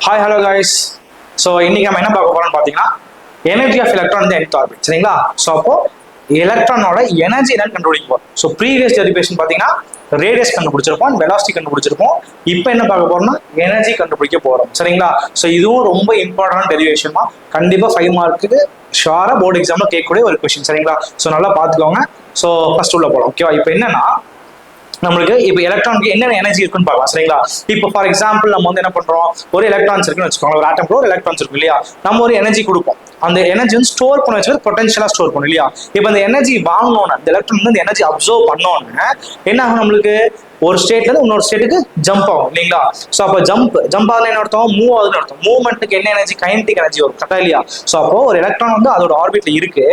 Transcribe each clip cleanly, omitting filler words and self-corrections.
Hi hello guys. So இன்னைக்கு நம்ம என்ன பார்க்க போறோம்னு பார்த்தீங்கன்னா எனர்ஜி ஆஃப் எலக்ட்ரான் இந்த nth ஆர்பிட். சரிங்களா? ஸோ அப்போ எலக்ட்ரானோட எனர்ஜி என்னன்னு கண்டுபிடிக்க போறோம். ஸோ ப்ரீவியஸ் டெரிவேஷன் பார்த்தீங்கன்னா ரேடியஸ் கண்டுபிடிச்சிருப்போம், வெலாசிட்டி கண்டுபிடிச்சிருப்போம். இப்போ என்ன பார்க்க போறோம்னா எனர்ஜி கண்டுபிடிக்க போறோம். சரிங்களா? ஸோ இதுவும் ரொம்ப இம்பார்ட்டன்ட் டெரிவேஷன் தான். கண்டிப்பாக 5 மார்க்குக்கு ஷுவரா போர்டு எக்ஸாம்ல கேட்கக்கூடிய ஒரு கொஸ்டின். சரிங்களா? ஸோ நல்லா பார்த்துக்கோங்க. ஸோ ஃபர்ஸ்ட் உள்ள போகலாம். ஓகேவா? இப்போ என்னன்னா நம்மளுக்கு இப்போ எலக்ட்ரானுக்கு என்னென்ன எனர்ஜி இருக்குன்னு பார்க்கலாம். சரிங்களா? இப்போ ஃபார் எக்ஸாம்பிள் நம்ம வந்து என்ன பண்றோம், ஒரு எலக்ட்ரான்ஸ் இருக்குன்னு வச்சுக்கோங்க, ஒரு ஆட்டம்ல ஒரு எலக்ட்ரான்ஸ் இருக்கும் இல்லையா? நம்ம ஒரு எனர்ஜி கொடுப்போம், அந்த எனர்ஜி வந்து ஸ்டோர் பண்ண வச்சுக்கிறது, பொட்டன்ஷியலா ஸ்டோர் பண்ணும் இல்லையா? இப்போ அந்த எனர்ஜி வாங்கணும்னு, அந்த எலக்ட்ரான் வந்து எனர்ஜி அப்சர்வ் பண்ணோன்னு என்ன ஆகும், நம்மளுக்கு ஒரு ஸ்டேட்ல இருந்து இன்னொரு ஸ்டேட்டுக்கு ஜம்ப் ஆகும் இல்லைங்களா? ஸோ அப்போ ஜம்ப் ஆகுது என்ன அர்த்தம், மூவ் ஆகுதுன்னு அர்த்தம். மூவ்மெண்ட்டுக்கு என்ன எனர்ஜி, கைனடிக் எனர்ஜி வரும், கரெக்டா இல்லையா? ஸோ அப்போ ஒரு எலக்ட்ரான் வந்து அதோட ஆர்பிட்ல இருக்கு.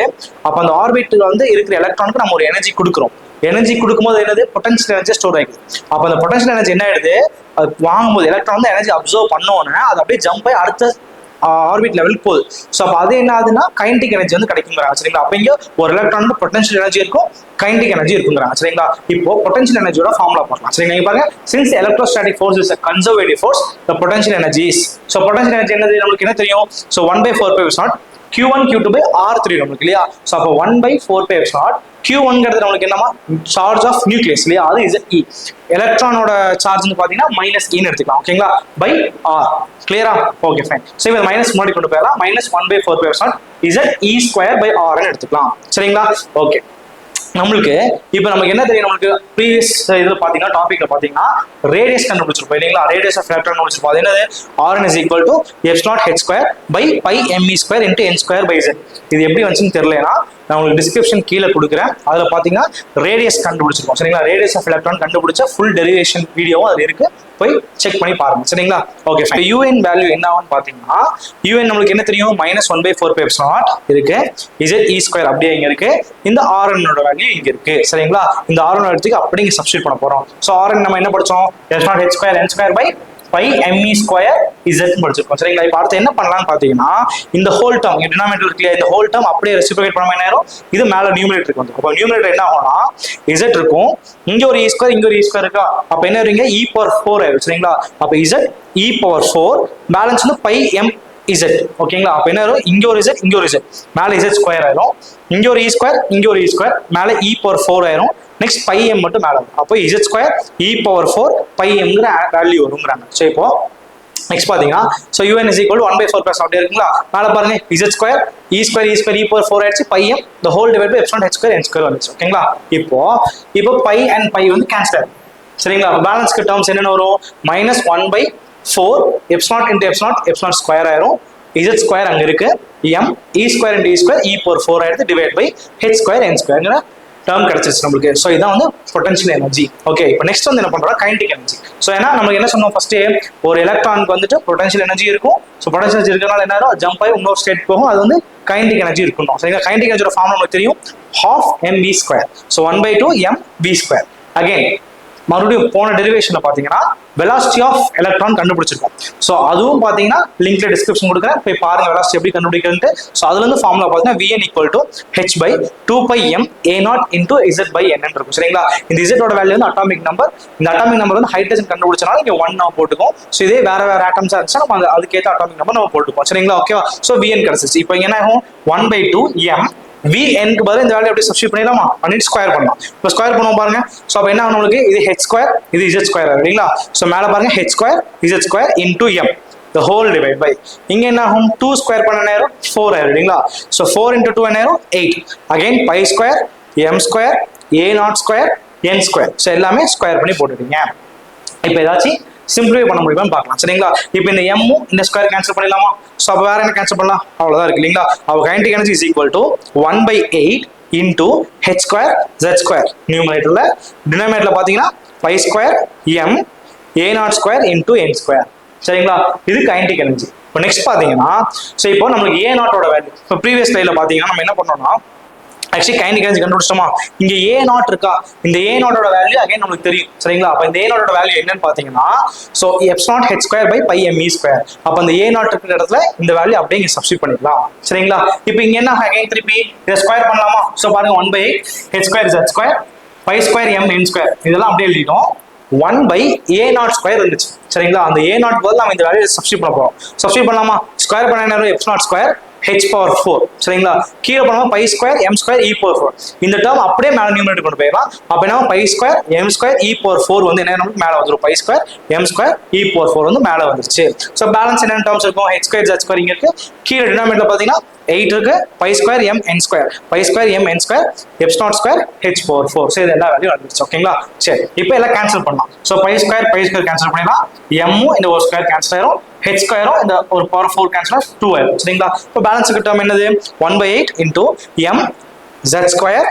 அப்போ அந்த ஆர்பிட்ல வந்து இருக்கிற எலக்ட்ரானுக்கு நம்ம ஒரு எனர்ஜி கொடுக்குறோம். எனர்ஜி கொடுக்கும்போது என்னது, பொட்டன்ஷியல் எனர்ஜி ஸ்டோர் ஆகிடுது. அப்போ அந்த பொட்டன்ஷியல் எனர்ஜி என்ன ஆயிடுது, அது வாங்கும்போது எலக்ட்ரான் வந்து எனர்ஜி அப்சர்வ் பண்ணோன்னே அது அப்படியே ஜம்ப் ஆகி அடுத்த ஆர்பிட் லெவலுக்கு போகுது. ஸோ அப்போ அது என்ன ஆகுதுன்னா கைனடிக் எனர்ஜி வந்து கிடைக்குங்கிறாங்க. சரிங்களா? அப்போ இங்கே ஒரு எலக்ட்ரானுக்கு பொட்டன்ஷியல் எனர்ஜி இருக்கும், கைனடிக் எனர்ஜி இருக்குங்கிறாங்க. சரிங்களா? இப்போ பொட்டன்ஷியல் எனர்ஜியோட ஃபார்முலா பார்க்கலாம். சரிங்களா? இங்க பாருங்க, since electrostatic force is a conservative force, the potential energy is, so potential energy என்னது நமக்கு என்ன தெரியும், so 1/4π0 Q1 Q2 by R3 நமக்கு இல்லையா? ஸோ அப்போ 1/4π0 Q1ங்கிறது நம்மளுக்கு என்னமா, சார்ஜ் ஆஃப் நியூக்ளியஸ் இல்லையா? அது இஸ் இ. எலக்ட்ரானோட சார்ஜ்னு பார்த்தீங்கன்னா -e எடுத்துக்கலாம். ஓகேங்களா? By R. கிளியரா? Okay fine. ஸோ இப்போ மைனஸ் முன்னாடி கொண்டு போயிடலாம். -1/4π0 இசட் E² by R எடுத்துக்கலாம். சரிங்களா? ஓகே. நம்மளுக்கு இப்போ நமக்கு என்ன தெரியும், நம்மளுக்கு ப்ரீவியஸ் இதில் பார்த்தீங்கன்னா டாபிக்ல பார்த்தீங்கன்னா ரேடியஸ் கண்டுபிடிச்சிருப்போம் இல்லைங்களா? ரேடியஸ் ஆஃப் எலக்ட்ரான் கண்டுபிடிச்சிருப்போம். அது என்னது, Rn is equal to f0h² by πme² into n²/z. இது எப்படி வந்துச்சுன்னு தெரியலனா நான் உங்களுக்கு டிஸ்கிரிப்ஷன் கீழே கொடுக்குறேன். அதில் பார்த்தீங்கன்னா ரேடியஸ் கண்டுபிடிச்சிருக்கோம். சரிங்களா? ரேடியஸ் ஆஃப் எலக்ட்ரான் கண்டுபிடிச்ச ஃபுல் டெரிவேஷன் வீடியோவும் அதில் இருக்கு, போய் செக் பண்ணி பாருங்க. சரிங்களா? Okay fine. யூஎன் வேல்யூ என்ன ஆகும்னு பார்த்தீங்கன்னா, யூஎன் நம்மளுக்கு என்ன தெரியும், -1/4π0 இருக்கு, E² அப்படியே இங்க இருக்கு, இந்த Rnோட வேல்யூ இங்க இருக்கு. சரிங்களா? இந்த Rn எடுத்துக்கு அப்படியே இங்க சப்ஸ்டிட் பண்ண போறோம். ஸோ Rn நம்ம என்ன படிச்சோம், f0h² n² by πme² z படிச்சிருக்கோம். சரிங்களா? இப்போ அடுத்து என்ன பண்ணலாம்னு பார்த்தீங்கன்னா, இந்த ஹோல் டேர்ம் இங்க டினாமினேட்டர் இருக்கு, இந்த ஹோல் டேர்ம் அப்படியே ரெசிப்ரோகேட் பண்ணாம என்ன ஆயிரும், இது மேல நியூமரேட்டருக்கு வந்து, அப்போ நியூமரேட்டர் என்ன ஆகும்னா z இருக்கும், இங்க ஒரு E² இங்க ஒரு E² இருக்கா, அப்போ என்ன வருவீங்க, e⁴ ஆயிரும். சரிங்களா? அப்போ z e⁴ பேலன்ஸ் வந்து πm z. ஓகேங்களா? அப்போ என்ன வரும், இங்க ஒரு z இங்க ஒரு z, மேல z² ஆயிரும், இங்க ஒரு E² இங்க ஒரு E², மேல e⁴ ஆயிரும், நெக்ஸ்ட் πm மட்டும் மேல வரும். அப்போ z² e⁴ πmங்கிற வேல்யூ வருங்கிறாங்க. ஸோ இப்போ நெக்ஸ்ட் பாத்தீங்கன்னா, so un is equal to 1/4π0 அப்படியே இருக்குங்களா? மேலே பாருங்க, z² e² e⁴ ஆயிடுச்சு, πm the whole divided by f0h² n² வந்துச்சு. ஓகேங்களா? இப்போ π and π வந்து கேன்சல் ஆகும். சரிங்களா? பேலன்ஸ்க்கு டேர்ம்ஸ் என்னென்ன வரும், -1/4 f0 into f0 ஆயிரும், z² அங்க இருக்கு, m e² into e⁴ ஆயிடுது, divide by h² n² term கிடைச்சிருச்சு நம்மளுக்கு. ஸோ இதான் வந்து பொட்டன்ஷியல் எனர்ஜி. ஓகே. இப்போ நெக்ஸ்ட் வந்து என்ன பண்றோம், கைனடிக் எனர்ஜி. ஸோ ஏன்னா நமக்கு என்ன சொன்னோம், ஃபர்ஸ்ட் ஒரு எலக்ட்ரானுக்கு வந்துட்டு பொட்டன்ஷியல் எனர்ஜி இருக்கும். ஸோ பொட்டன்ஷியல் எனர்ஜி இருக்கிறனால என்ன ஆகும், ஜம்ப் ஆகி இன்னொரு ஸ்டேட் போகும், அது வந்து கைனடிக் எனர்ஜி இருக்கணும். சரிங்களா? கைனடிக் எனர்ஜியோட ஃபார்ம் நமக்கு தெரியும், ½ mv². So 1/2 mv². அகைன் மறுபடியும் போன டெரிவேஷன்ல பாத்தீங்கன்னா வெலாசிட்டி ஆஃப் எலக்ட்ரான் கண்டுபிடிச்சிருக்கோம். ஸோ அதுவும் பாத்தீங்கன்னா லிங்க்ல டிஸ்கிரிப்ஷன் கொடுக்குறேன், போய் பாருங்க வெலாசிட்டி எப்படி கண்டுபிடிக்கிறது. ஸோ அதுல இருந்து ஃபார்முலா பாத்தீங்கன்னா vn = h/2πm a0 into z by n இருக்கும். சரிங்களா? இந்த z ஓட வேல்யூ வந்து அட்டாமிக் நம்பர். இந்த அட்டாமிக் நம்பர் வந்து ஹைட்ரஜன் கண்டுபிடிச்சனால இங்க 1 நம்ம போட்டுக்கோம். ஸோ இதே வேற ஆட்டம்ஸா இருந்துச்சா நம்ம அதுக்கேற்ற அட்டாமிக் நம்பர் நம்ம போட்டுப்போம். சரிங்களா? ஓகேவா? ஸோ vn கிடைச்சிச்சு. இப்போ என்ன ஆகும், 1/2 m vn-க்கு பதிலா இந்த வேல்யூ அப்படியே சப்ஸ்டிட்யூட் பண்ணிடலாமா, பண்ணிட்டு ஸ்கொயர் பண்ணலாம். இப்போ ஸ்கொயர் பண்ணுவோம் பாருங்க. ஸோ அப்போ என்ன ஆகும், நம்மளுக்கு இது h² இது z² இல்லைங்களா? ஸோ மேலே பாருங்க h² z² into m the whole divide by, இங்க என்ன ஆகும், 2² பண்ண நேரம் 4 ஆயிரும் இல்லைங்களா? ஸோ 4 into 2 என்ன ஆயிரும், 8. Again π² m² a0² n². So எல்லாமே ஸ்கொயர் பண்ணி போட்டுட்டீங்க. இப்போ ஏதாச்சும் சிம்பிளிஃபை பண்ண முடியுமான்னு பார்க்கலாம். சரிங்களா? இப்போ இந்த எம்மும் இந்த ஸ்கொயர் கேன்சல் பண்ணிடலாமா? ஸோ அப்போ வேற என்ன கேன்சல் பண்ணலாம், அவ்வளோதான் இருக்கு இல்லைங்களா? அப்போ kinetic energy is equal to 1/8 into h² z². நியூமரேட்டர்ல, டினாமினேட்டர்ல பார்த்தீங்கன்னா π² m a0² into n². சரிங்களா? இது கைனடிக் எனர்ஜி. இப்போ நெக்ஸ்ட் பார்த்தீங்கன்னா, ஸோ இப்போ நம்மளுக்கு a0ஓட வேல்யூ, இப்போ ப்ரீவியஸ் ஸ்லைட்ல பார்த்தீங்கன்னா நம்ம என்ன பண்ணோம்னா ஆக்சுவலி கைனடிக் எனர்ஜி கண்டுபிடிச்சிட்டோமா, இங்க a0 இருக்கா, இந்த a0ஓட வேல்யூ அகைன் நமக்கு தெரியும். சரிங்களா? அப்ப இந்த a0ஓட வேல்யூ என்னன்னு பாத்தீங்கன்னா, சோ f0h² by πme². அப்ப அந்த a0 இருக்கிற இடத்துல இந்த வேல்யூ அப்படியே இங்க சப்ஸ்டிட்யூட் பண்ணிடலாம். சரிங்களா? இப்போ இங்க என்ன அகைன் திருப்பி இத ஸ்கொயர் பண்ணலாமா? சோ பாருங்க, 1/8 h² z² π² m n², இதெல்லாம் அப்படியே எழுதிட்டோம். 1 by a0 ஸ்கொயர் இருந்துச்சு சரிங்களா. அந்த a0 பதில் நம்ம இந்த வேல்யூ சப்ஸ்டிட் பண்ண போறோம். சப்ஸ்டிட் பண்ணலாமா? ஸ்கொயர் பண்ண என்ன f0 ஸ்கொயர் h power 4 சரிங்களா. கீழே போனோம் pi square m square e power 4. இந்த டேர்ம் அப்படியே மேல நியூமரேட்டர் கொண்டு போயிடலாம். அப்ப என்ன pi square m square e power 4 வந்து என்ன நமக்கு மேல வந்துரும். Pi square m square e power 4 வந்து மேல வந்துருச்சு. சோ பேலன்ஸ் என்ன டேர்ம்ஸ் இருக்கும்? h ஸ்கொயர் z ஸ்கொயர் இங்க இருக்கு. கீழே டினாமினேட்டர்ல பாத்தீங்கன்னா 8 இருக்கு. Pi square m n square pi square m n square f0 square h power 4. So இது எல்லா வேல்யூ வந்துருச்சு ஓகேங்களா. சரி இப்போ எல்லாம் கேன்சல் பண்ணலாம். சோ பை ஸ்கொயர் கேன்சல் பண்ணிடலாம். m இந்த ஒரு ஸ்கொயர் கேன்சல் ஆயிரும். h ஸ்கொயரும் இந்த ஒரு பவர் 4 கேன்சல் 2 ஆயிரும் சரிங்களா. இப்போ பேலன்ஸ் டேர்ம் என்னது? 1/8 into m z square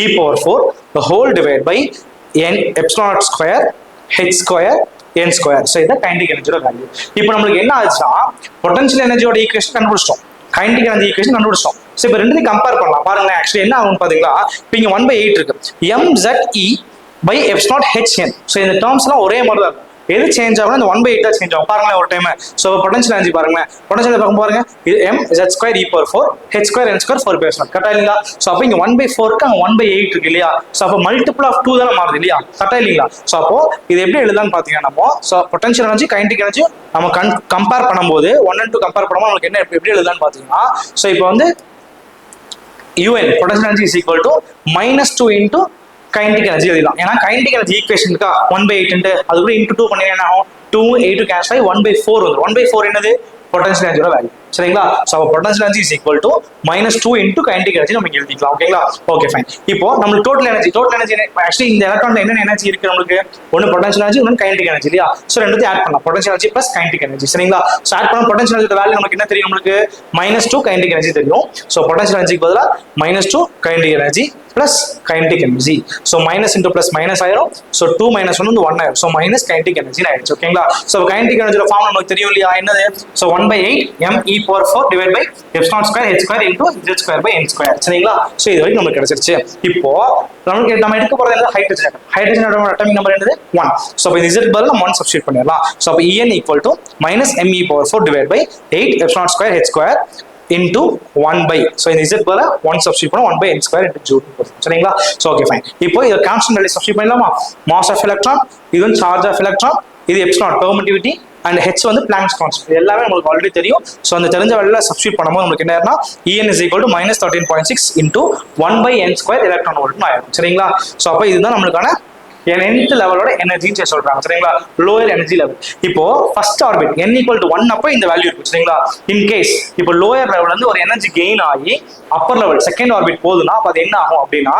e power 4 the whole divided by n epsilon square h square n square. So இதை கைனடிக் எனர்ஜியோட வேல்யூ. இப்போ நம்மளுக்கு என்ன ஆச்சுன்னா பொட்டன்ஷியல் எனர்ஜியோட ஈக்குவேஷன் கண்டுபிடிச்சிட்டோம். கைனடிக் எனர்ஜி ஈக்குவேஷன் கண்டுபிடிச்சிட்டோம். ஸோ இப்போ ரெண்டுத்தையும் கம்பேர் பண்ணலாம். பாருங்க ஆக்சுவலி என்ன ஆகும் பாத்தீங்களா, இப்போ இங்க 1/8 இருக்கு. mze by epsilon hn. So இந்த டேர்ம்ஸ் எல்லாம் ஒரே மாதிரி தான் இருக்கும். எது சேஞ்ச் ஆகும்? இந்த 1/8 தான் சேஞ்ச் ஆகும். பாருங்களேன் ஒரு டைம். ஸோ பொட்டன்ஷியல் எனர்ஜி பாருங்க. பொட்டன்ஷியல் பார்க்க பாருங்க. இது m z square e power 4 h square n square 4 பேசலாம் கரெக்டா இல்லைங்களா. ஸோ அப்போ இங்க 1/4 இருக்கு, அங்க 1/8 இருக்கு இல்லையா. ஸோ அப்போ மல்டிபிள் ஆஃப் 2 தானே மாறுது இல்லையா, கரெக்டா இல்லைங்களா. ஸோ அப்போ இது எப்படி எழுதலாம்னு பாத்தீங்கன்னா நம்ம so potential energy kinetic energy நம்ம கம்பேர் பண்ணும்போது 1 and 2 கம்பேர் பண்ணும்போது நமக்கு என்ன எப்படி எழுதலாம்னு பாத்தீங்கன்னா, ஸோ இப்போ வந்து un potential energy is equal to -2 into kinetic energy எழுதலாம். ஏன்னா kinetic energy equation இருக்கா 1/8 அது கூட into 2 பண்ணீங்கன்னா என்ன ஆகும்? 2 8 கேன்சல் ஆகி 1/4 வந்துரும். 1/4 என்னது? பொட்டன்ஷியல் எனர்ஜியோட வேல்யூ சரிங்களா. So potential energy is equal to -2 into kinetic energy நம்ம எழுதிக்கலாம் ஓகேங்களா. Okay fine. இப்போ நம்ம டோட்டல் எனர்ஜி ஆக்சுவலி இந்த எலக்ட்ரான்ல என்ன எனர்ஜி இருக்கு நமக்கு? ஒன்னு பொட்டன்ஷியல் எனர்ஜி, ஒன்னு kinetic எனர்ஜி இல்லையா. ஸோ ரெண்டுத்தையும் ஆட் பண்ணலாம். Potential energy plus kinetic energy சரிங்களா. ஸோ ஆட் பண்ண பொட்டன்ஷியல் எனர்ஜியோட வேல்யூ நமக்கு என்ன தெரியும்? நமக்கு -2 kinetic எனர்ஜி தெரியும். ஸோ பொட்டன்ஷியல் எனர்ஜிக்கு பதிலா -2 kinetic energy plus kinetic energy. So minus into plus minus ஆயிரும். So 2 minus 1 வந்து 1 ஆயிரும். So minus kinetic energy ஆயிடுச்சு ஓகேங்களா. So kinetic energy ஃபார்ம் நமக்கு தெரியும் இல்லையா என்னது? So 1/8 m e power 4 divided by epsilon square h square into z square by n square சரிங்களா. So இது வரைக்கும் நமக்கு கிடைச்சிருச்சு. இப்போ நம்ம எடுக்க போறது என்னது? ஹைட்ரஜனோட அட்டாமிக் நம்பர் என்னது? 1. So இப்போ z பதிலா நம்ம 1 சப்ஸ்டிட்யூட் பண்ணிடலாம். So அப்ப en equal to -m e power 4 divided by 8 epsilon square h square into 1 by. So இந்த z பதிலா 1 சப்ஸ்டிட்யூட் பண்ணா 1 by n square into joule சரிங்களா. So okay fine. இப்போ இத கான்ஸ்டன்ட் வேல்யூ சப்ஸ்டிட்யூட் பண்ணலாமா? மாஸ் ஆஃப் எலக்ட்ரான், இது வந்து charge of electron, இது எப்சிலான் பெர்மிட்டிவிட்டி and h வந்து பிளாங்க்ஸ் கான்ஸ்டன்ட். இது எல்லாமே உங்களுக்கு ஆல்ரெடி தெரியும். So அந்த தெரிஞ்ச வேல்யூல சப்ஸ்டிட்யூட் பண்ணும்போது நமக்கு என்ன ஆகும்னா en is equal to -13.6 into 1 by n square electron volt ஆயிடும் சரிங்களா. So அப்ப இதுதான் நம்மளுக்கான nth லெவலோட எனர்ஜின்னு சொல்றாங்க சரிங்களா. Lower energy level. இப்போ first orbit n equal to 1 அப்ப இந்த வேல்யூ இருக்கு சரிங்களா. இன் கேஸ் இப்போ லோயர் லெவல்ல இருந்து ஒரு எனர்ஜி கெயின் ஆகி அப்பர் லெவல் செகண்ட் ஆர்பிட் போகுதுன்னா அப்ப அது என்ன ஆகும் அப்படின்னா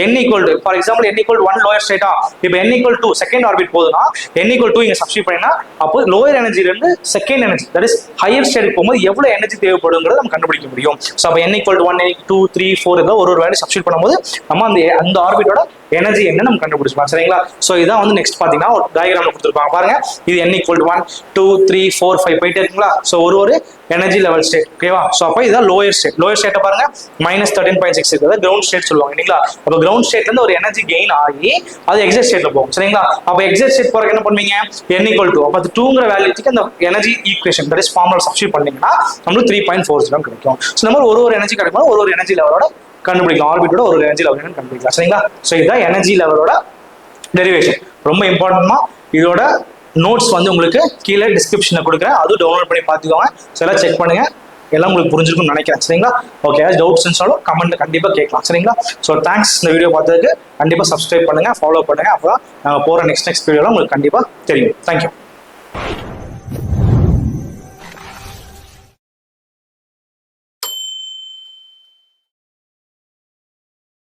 n equal to for example n equal to 1 lower ஸ்டேட்டா, இப்போ n equal to second orbit போகுதுன்னா n equal to இங்க சப்ஸ்டிட்யூட் பண்ணினா அப்போ லோயர் எனர்ஜில இருந்து second energy that is higher ஸ்டேட்டுக்கு போகும்போது எவ்வளவு எனர்ஜி தேவைப்படுங்கிறத நம்ம கண்டுபிடிக்க முடியும். ஸோ அப்போ n equal to 1 2 3 4 ஏதோ ஒரு வேல்யூ சப்ஸ்டிட்யூட் பண்ணும்போது நம்ம அந்த ஆர்பிட்டோட எனர்ஜி என்ன நம்ம கண்டுபிடிச்சலாம் சரிங்களா. ஸோ இதான் வந்து நெக்ஸ்ட் பாத்தீங்கன்னா ஒரு டயக்ராம்ல கொடுத்துருப்பாங்க பாருங்க. இது n equal to 1 2 3 4 5 போயிட்டே இருக்குங்களா. ஸோ ஒரு எனர்ஜி லெவல் ஸ்டேட் ஓகேவா. ஸோ அப்போ இதான் லோயர் ஸ்டேட்டை பாருங்க -13.6 இருக்கிறது கிரவுண்ட் ஸ்டேட் சொல்லுவாங்க இல்லைங்களா. அப்போ கிரவுண்ட் ஸ்டேட்ல இருந்து ஒரு எனர்ஜி கெயின் ஆகி அது எக்ஸைட் ஸ்டேட்ல போகும் சரிங்களா. அப்போ எக்ஸைட் ஸ்டேட் போறதுக்கு என்ன பண்ணுவீங்க? n equal to அப்போ 2ங்கிற வேல்யூக்கு அந்த energy equation that is formula substitute பண்ணீங்கன்னா நமக்கு 3.40 கிடைக்கும். ஸோ நம்ம ஒரு எனர்ஜி கிடைக்கும் ஒரு எனர்ஜி லெவலோட கண்டுபிடிக்கலாம். ஆர்பிட்டோட ஒரு எனர்ஜி லெவல் கண்டுபிடிக்கலாம் சரிங்களா. ஸோ இதுதான் எனர்ஜி லெவலோட டெரிவேஷன். ரொம்ப இம்பார்ட்டன்ட்மா. இதோட நோட்ஸ் வந்து உங்களுக்கு கீழே டிஸ்கிரிப்ஷன்ல கொடுக்குறேன், அதுவும் டவுன்லோட் பண்ணி பார்த்துக்கோங்க. ஸோ எல்லாம் செக் பண்ணுங்க, எல்லாம் உங்களுக்கு புரிஞ்சிருக்கும்னு நினைக்கிறேன் சரிங்களா. ஓகே, டவுட்ஸ் இருந்தாலும் கமெண்ட்ல கண்டிப்பாக கேட்கலாம் சரிங்களா. ஸோ தேங்க்ஸ் இந்த வீடியோ பார்த்ததுக்கு. கண்டிப்பாக சப்ஸ்கிரைப் பண்ணுங்க, ஃபாலோ பண்ணுங்க. அப்போ நாங்கள் போகிற நெக்ஸ்ட் வீடியோவில் உங்களுக்கு கண்டிப்பாக தெரியும். தேங்க்யூ.